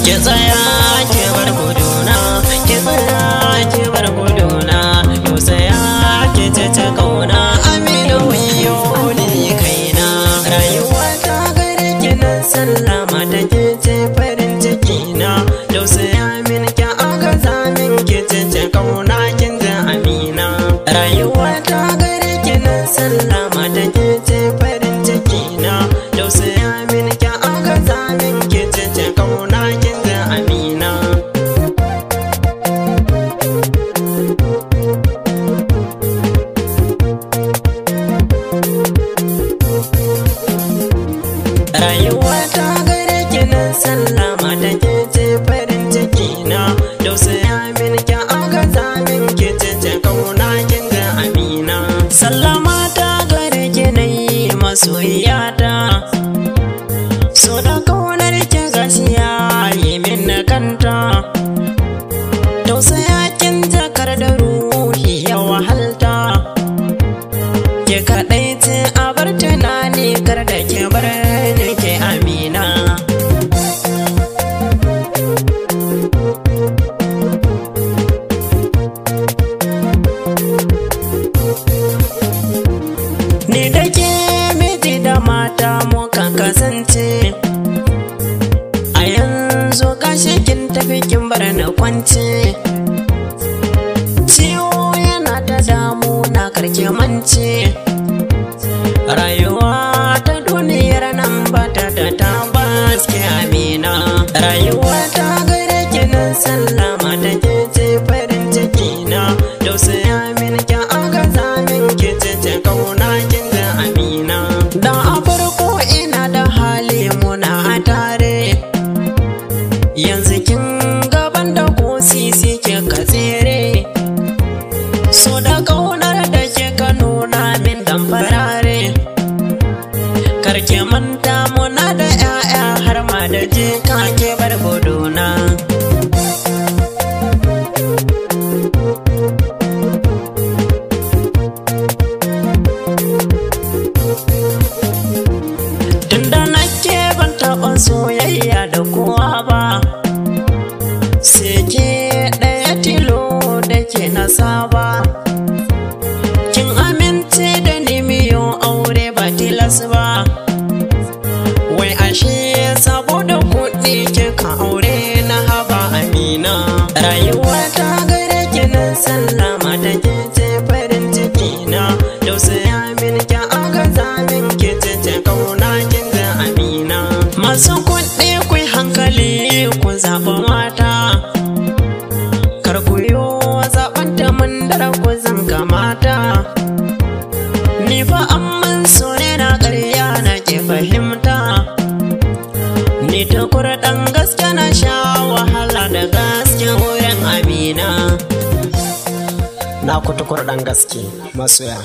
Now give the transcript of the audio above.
ki tsaya ki bar guduna, ki tsaya ki bar guduna, yau tsaya ki ta kauna. Amina wayo ne kaina, rayuwa ta gare ki nan sallama da ke ce farin ciki na. Yau tsaya min ki aka zamin ki ta kauna kin da Amina. Rayuwa ta gare ki nan sallama da ke ce farin ciki na. Yau tsaya min ki aka zamin ki ta kauna kin da Amina. Rayuwa ta gare ki nan sallama da ke ce farin ciki na. Yau tsaya min ki aka zamin ki ta kauna kin da Amina. Sallama ta gare ki nayi masoyiyata, so da kaunar ki gaskiya yi min kanta. Tausaya kin jakar da ruhi ya wahalta, ki kaɗai ce a bar tunani kar da ki bar ni ke Amina. Ni da ke miji da mata muka kasance, a yanzu gashi kin tafi kin bar na kwance. Ciwo yana ta damu na karke mance, rayuwa ta duniyar nan ba ta da tabbas ke Amina. Rayuwa ta gare ki nan sallama da ke ce farin ciki na. Yau tsaya min ki aka zamin ki ce kauna kin da Amina. Da a farko ina da hali muna a tare, yanzu kin gaban da ko sisi ke ka tsere. So da kaunar da ke ka nuna min dan farare, karke manta muna da 'ya'ya har ma da jika ke bar guduna. Tunda nake ban taɓa soyayya da kowa ba, sai ke ɗaya tilo da ke na saba. Kin amince da ni miyo aure ba tilas ba, wai ashe saboda kuɗi kika aure na haba Amina. Rayuwa ta gare ki nan sallama da ke ce farin ciki na. Yau tsaya min ki aka zamin ki ce kauna kin da Amina. Masu kuɗi ku yi hankali ku zaɓi mata, kar ku yo zaɓen ta mun dara ku zanga mata. Ni fa amman so ne na ƙarya na ke fahimta, ni ta kurɗan gaske na sha wahala da gaske wurin Amina. Na kuta kurɗan gaske masoya.